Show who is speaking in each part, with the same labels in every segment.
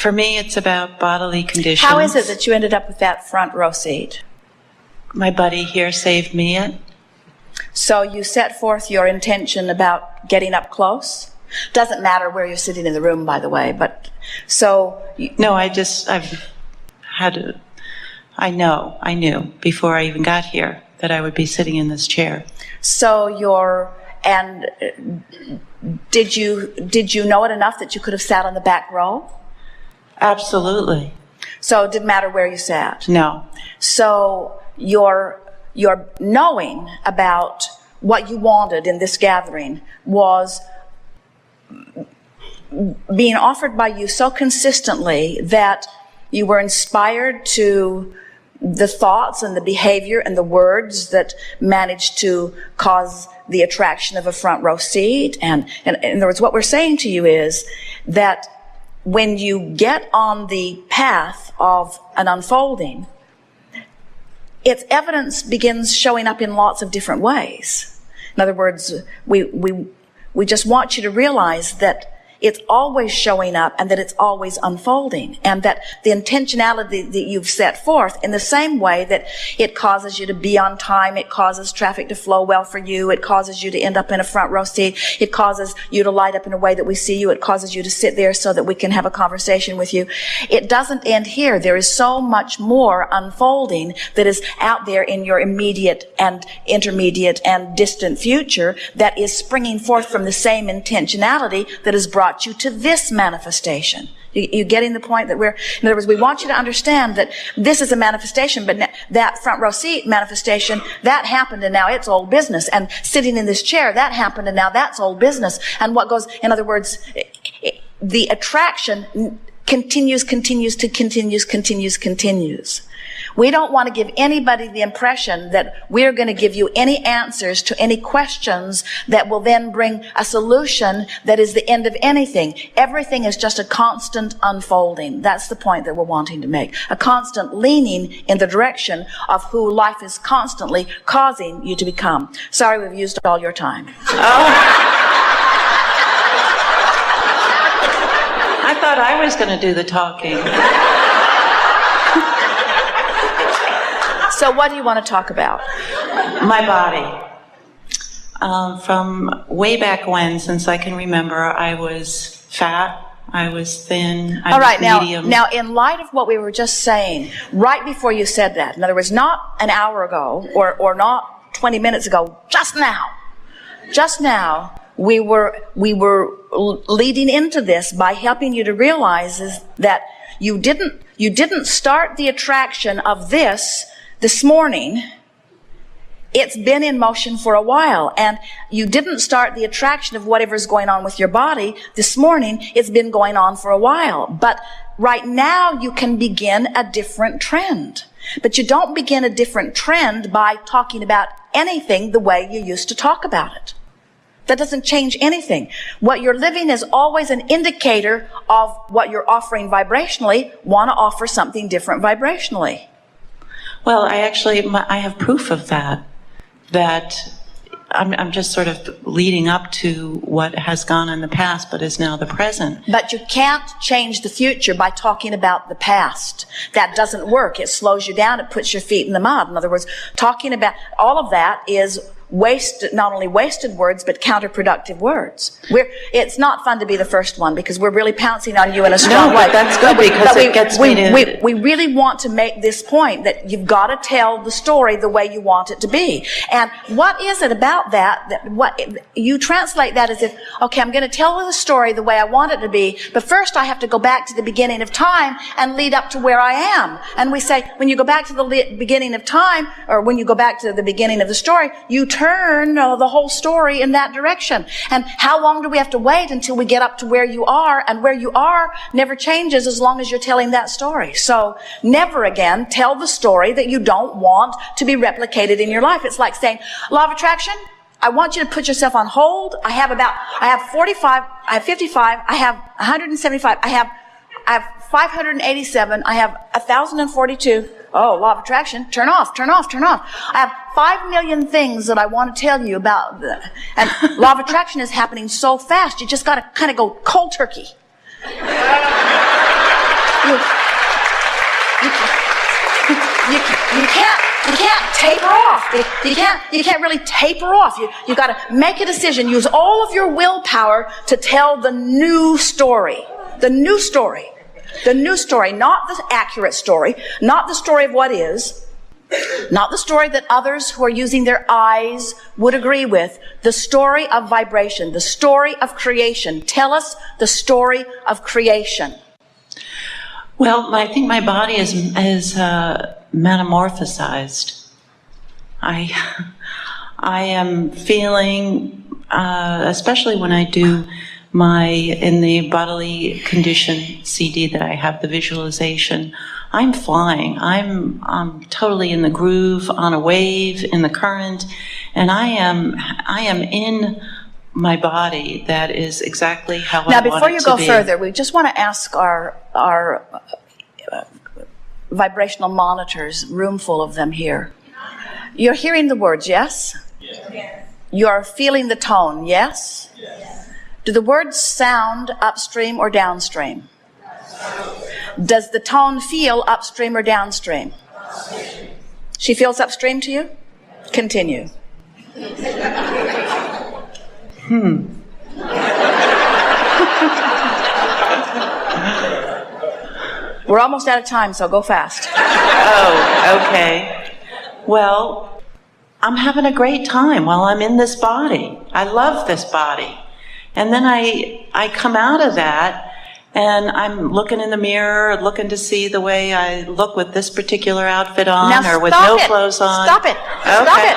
Speaker 1: For me, it's about bodily conditions.
Speaker 2: How is it that you ended up with that front row seat?
Speaker 1: My buddy here saved me it.
Speaker 2: So you set forth your intention about getting up close? Doesn't matter where you're sitting in the room, by the way, but so...
Speaker 1: No, I knew before I even got here that I would be sitting in this chair.
Speaker 2: So did you know it enough that you could have sat on the back row?
Speaker 1: Absolutely.
Speaker 2: So it didn't matter where you sat?
Speaker 1: No.
Speaker 2: So your knowing about what you wanted in this gathering was being offered by you so consistently that you were inspired to the thoughts and the behavior and the words that managed to cause the attraction of a front row seat. And in other words, what we're saying to you is that when you get on the path of an unfolding, its evidence begins showing up in lots of different ways. In other words, we just want you to realize that it's always showing up and that it's always unfolding, and that the intentionality that you've set forth, in the same way that it causes you to be on time, it causes traffic to flow well for you, it causes you to end up in a front row seat, it causes you to light up in a way that we see you, it causes you to sit there so that we can have a conversation with you. It doesn't end here. There is so much more unfolding that is out there in your immediate and intermediate and distant future that is springing forth from the same intentionality that has brought you to this manifestation. You getting the point that in other words, we want you to understand that this is a manifestation, but that front row seat manifestation, that happened and now it's old business. And sitting in this chair, that happened and now that's old business. And what goes, in other words, the attraction continues. We don't want to give anybody the impression that we're going to give you any answers to any questions that will then bring a solution that is the end of anything. Everything is just a constant unfolding. That's the point that we're wanting to make. A constant leaning in the direction of who life is constantly causing you to become. Sorry, we've used all your time.
Speaker 1: I thought I was going to do the talking.
Speaker 2: So what do you want to talk about?
Speaker 1: My body. From way back when, since I can remember, I was fat, I was thin, I was medium.
Speaker 2: Now, in light of what we were just saying, right before you said that, in other words, not an hour ago or not 20 minutes ago, just now, we were leading into this by helping you to realize is that you didn't start the attraction of this morning. It's been in motion for a while, and you didn't start the attraction of whatever's going on with your body this morning. It's been going on for a while, but right now you can begin a different trend. But you don't begin a different trend by talking about anything the way you used to talk about it. That doesn't change anything. What you're living is always an indicator of what you're offering vibrationally. Want to offer something different vibrationally.
Speaker 1: Well, I have proof of that I'm just sort of leading up to what has gone in the past but is now the present.
Speaker 2: But you can't change the future by talking about the past. That doesn't work. It slows you down. It puts your feet in the mud. In other words, talking about all of that is not only wasted words, but counterproductive words. It's not fun to be the first one because we're really pouncing on you in a strong way.
Speaker 1: No, that's good because it gets me to...
Speaker 2: We really want to make this point that you've got to tell the story the way you want it to be. And what is it about that what you translate that as if, okay, I'm going to tell the story the way I want it to be, but first I have to go back to the beginning of time and lead up to where I am. And we say, when you go back to the beginning of time, or when you go back to the beginning of the story, you turn the whole story in that direction. And how long do we have to wait until we get up to where you are? And where you are never changes as long as you're telling that story. So never again tell the story that you don't want to be replicated in your life. It's like saying, law of attraction, I want you to put yourself on hold. I have 45, I have 55, I have 175, I have 587, I have 1,042. Oh, law of attraction, turn off. I have 5 million things that I want to tell you about. And law of attraction is happening so fast, you just got to kind of go cold turkey. off. You can't really taper off. You got to make a decision. Use all of your willpower to tell the new story. The new story. The new story, not the accurate story, not the story of what is, not the story that others who are using their eyes would agree with. The story of vibration, the story of creation. Tell us the story of creation.
Speaker 1: Well, I think my body is metamorphosized. I am feeling, especially when I do in the bodily condition CD that I have, the visualization, I'm flying. I'm totally in the groove, on a wave, in the current, and I am in my body. That is exactly how I want it to be.
Speaker 2: Now, before you go further, we just want to ask our vibrational monitors, room full of them here. You're hearing the words, yes? Yes. You're feeling the tone, yes? Yes. Do the words sound upstream or downstream? Does the tone feel upstream or downstream? She feels upstream to you? Continue. We're almost out of time, so go fast.
Speaker 1: Oh, okay. Well, I'm having a great time while I'm in this body. I love this body. And then I come out of that, and I'm looking in the mirror, looking to see the way I look with this particular outfit on,
Speaker 2: now
Speaker 1: or with no clothes on.
Speaker 2: Stop it.
Speaker 1: Okay.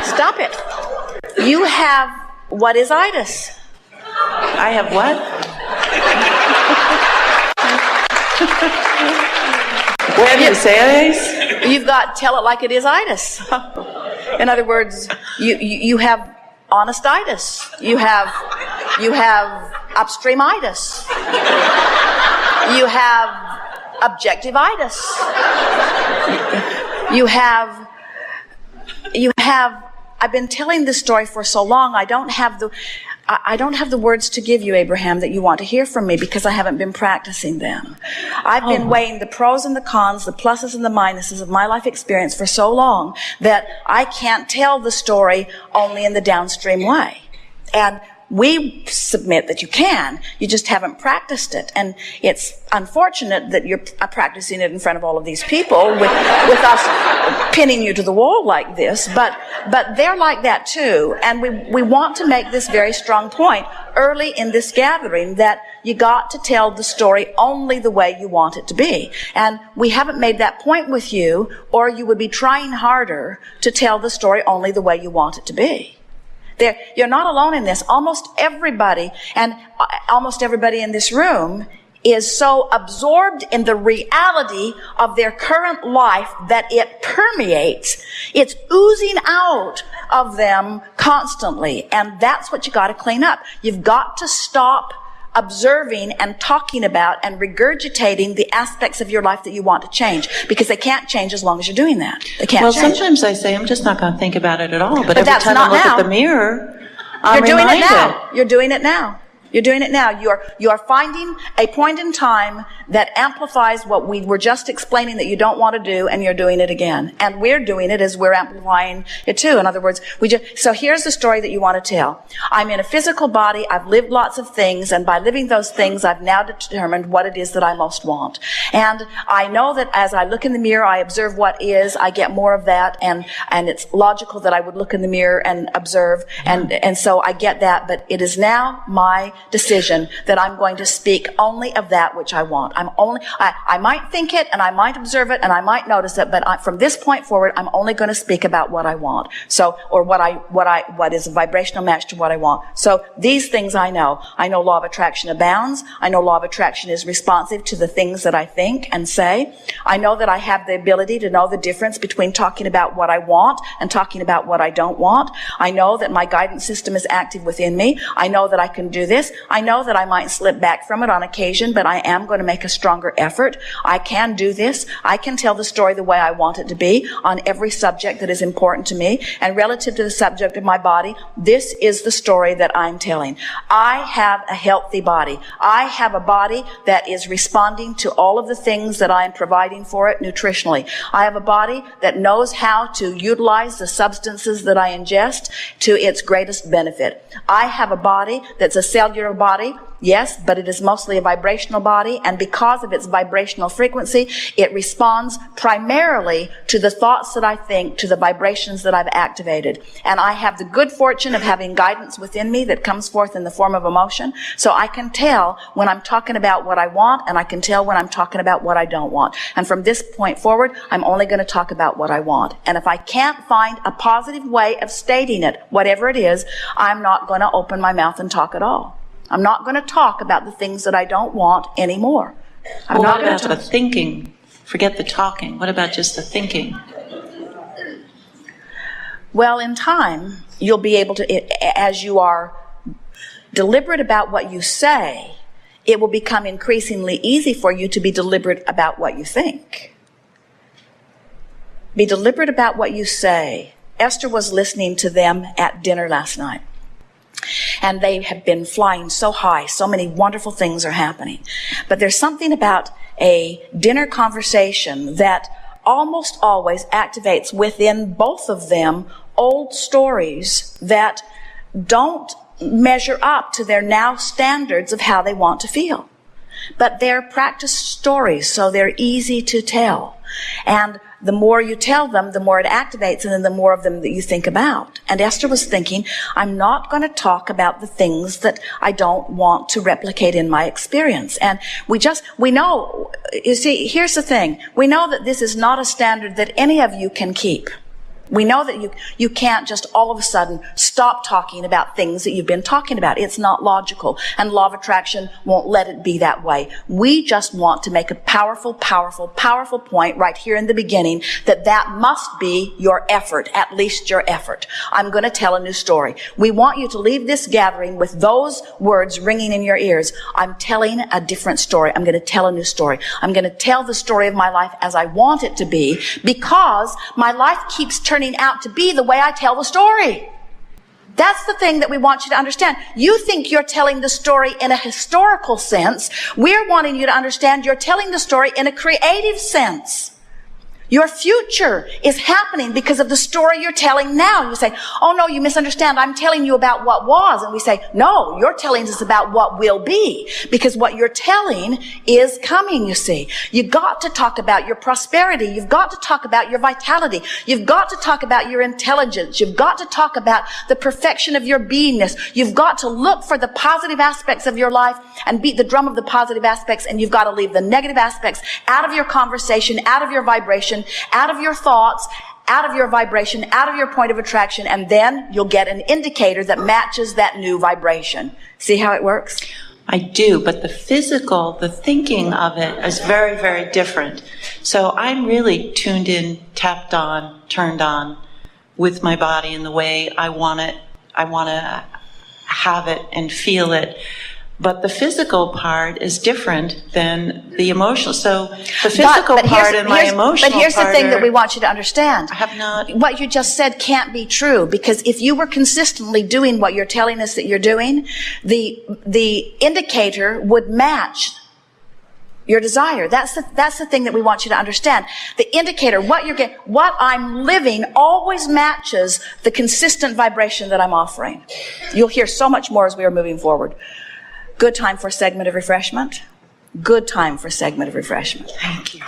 Speaker 2: Stop it. Stop it. You have, what is itis?
Speaker 1: I have what? Where do you say it?
Speaker 2: You've got, tell it like it is itis. In other words, you have honestitis. You have upstreamitis. You have objectivitis. You have, I've been telling this story for so long, I don't have the words to give you, Abraham, that you want to hear from me because I haven't been practicing them. I've been weighing the pros and the cons, the pluses and the minuses of my life experience for so long that I can't tell the story only in the downstream way. And we submit that you can, you just haven't practiced it. And it's unfortunate that you're practicing it in front of all of these people with us pinning you to the wall like this, but they're like that too. And we want to make this very strong point early in this gathering that you got to tell the story only the way you want it to be. And we haven't made that point with you, or you would be trying harder to tell the story only the way you want it to be. You're not alone in this. Almost everybody in this room is so absorbed in the reality of their current life that it permeates. It's oozing out of them constantly. And that's what you got to clean up. You've got to stop observing and talking about and regurgitating the aspects of your life that you want to change, because they can't change as long as you're doing that. They can't change.
Speaker 1: Well, sometimes I say I'm just not going to think about it at all, but every
Speaker 2: that's
Speaker 1: time
Speaker 2: not
Speaker 1: I look
Speaker 2: now.
Speaker 1: at the mirror, I'm
Speaker 2: You're doing
Speaker 1: reminded.
Speaker 2: it now. You're doing it now. You're doing it now. You are finding a point in time that amplifies what we were just explaining that you don't want to do, and you're doing it again. And we're doing it as we're amplifying it too. In other words, so here's the story that you want to tell. I'm in a physical body. I've lived lots of things, and by living those things, I've now determined what it is that I most want. And I know that as I look in the mirror, I observe what is, I get more of that, and it's logical that I would look in the mirror and observe, and so I get that, but it is now my decision that I'm going to speak only of that which I want. I might think it, and I might observe it, and I might notice it, but from this point forward, I'm only going to speak about what I want. So, or what is a vibrational match to what I want. So these things I know. I know law of attraction abounds. I know law of attraction is responsive to the things that I think and say. I know that I have the ability to know the difference between talking about what I want and talking about what I don't want. I know that my guidance system is active within me. I know that I can do this. I know that I might slip back from it on occasion, but I am going to make make a stronger effort. I can do this. I can tell the story the way I want it to be on every subject that is important to me. And relative to the subject of my body, this is the story that I'm telling. I have a healthy body. I have a body that is responding to all of the things that I am providing for it nutritionally. I have a body that knows how to utilize the substances that I ingest to its greatest benefit. I have a body that's a cellular body, yes, but it is mostly a vibrational body, and because of its vibrational frequency, it responds primarily to the thoughts that I think, to the vibrations that I've activated. And I have the good fortune of having guidance within me that comes forth in the form of emotion, so I can tell when I'm talking about what I want, and I can tell when I'm talking about what I don't want. And from this point forward, I'm only going to talk about what I want. And if I can't find a positive way of stating it, whatever it is, I'm not going to open my mouth and talk at all. I'm not going to talk about the things that I don't want anymore.
Speaker 1: What about the thinking? Forget the talking. What about just the thinking?
Speaker 2: Well, in time, you'll be able to, as you are deliberate about what you say, it will become increasingly easy for you to be deliberate about what you think. Be deliberate about what you say. Esther was listening to them at dinner last night. And they have been flying so high. So many wonderful things are happening. But there's something about a dinner conversation that almost always activates within both of them old stories that don't measure up to their now standards of how they want to feel. But they're practiced stories, so they're easy to tell. And the more you tell them, the more it activates, and then the more of them that you think about. And Esther was thinking, I'm not going to talk about the things that I don't want to replicate in my experience. And we know, you see, here's the thing. We know that this is not a standard that any of you can keep. We know that you can't just all of a sudden stop talking about things that you've been talking about. It's not logical. And law of attraction won't let it be that way. We just want to make a powerful, powerful, powerful point right here in the beginning that must be your effort, at least your effort. I'm going to tell a new story. We want you to leave this gathering with those words ringing in your ears. I'm telling a different story. I'm going to tell a new story. I'm going to tell the story of my life as I want it to be, because my life keeps turning out to be the way I tell the story. That's the thing that we want you to understand. You think you're telling the story in a historical sense. We're wanting you to understand you're telling the story in a creative sense. Your future is happening because of the story you're telling now. You say, oh no, you misunderstand. I'm telling you about what was. And we say, no, you're telling us about what will be. Because what you're telling is coming, you see. You've got to talk about your prosperity. You've got to talk about your vitality. You've got to talk about your intelligence. You've got to talk about the perfection of your beingness. You've got to look for the positive aspects of your life and beat the drum of the positive aspects. And you've got to leave the negative aspects out of your conversation, out of your vibration, out of your thoughts, out of your vibration, out of your point of attraction, and then you'll get an indicator that matches that new vibration. See how it works?
Speaker 1: I do, but the physical, the thinking of it is very, very different. So I'm really tuned in, tapped on, turned on with my body in the way I want it. I want to have it and feel it. But the physical part is different than the emotional. So the physical part and my emotional part.
Speaker 2: But here's the thing that we want you to understand.
Speaker 1: I have not.
Speaker 2: What you just said can't be true, because if you were consistently doing what you're telling us that you're doing, the indicator would match your desire. That's the thing that we want you to understand. The indicator, what I'm living always matches the consistent vibration that I'm offering. You'll hear so much more as we are moving forward. Good time for a segment of refreshment. Good time for a segment of refreshment.
Speaker 1: Thank you.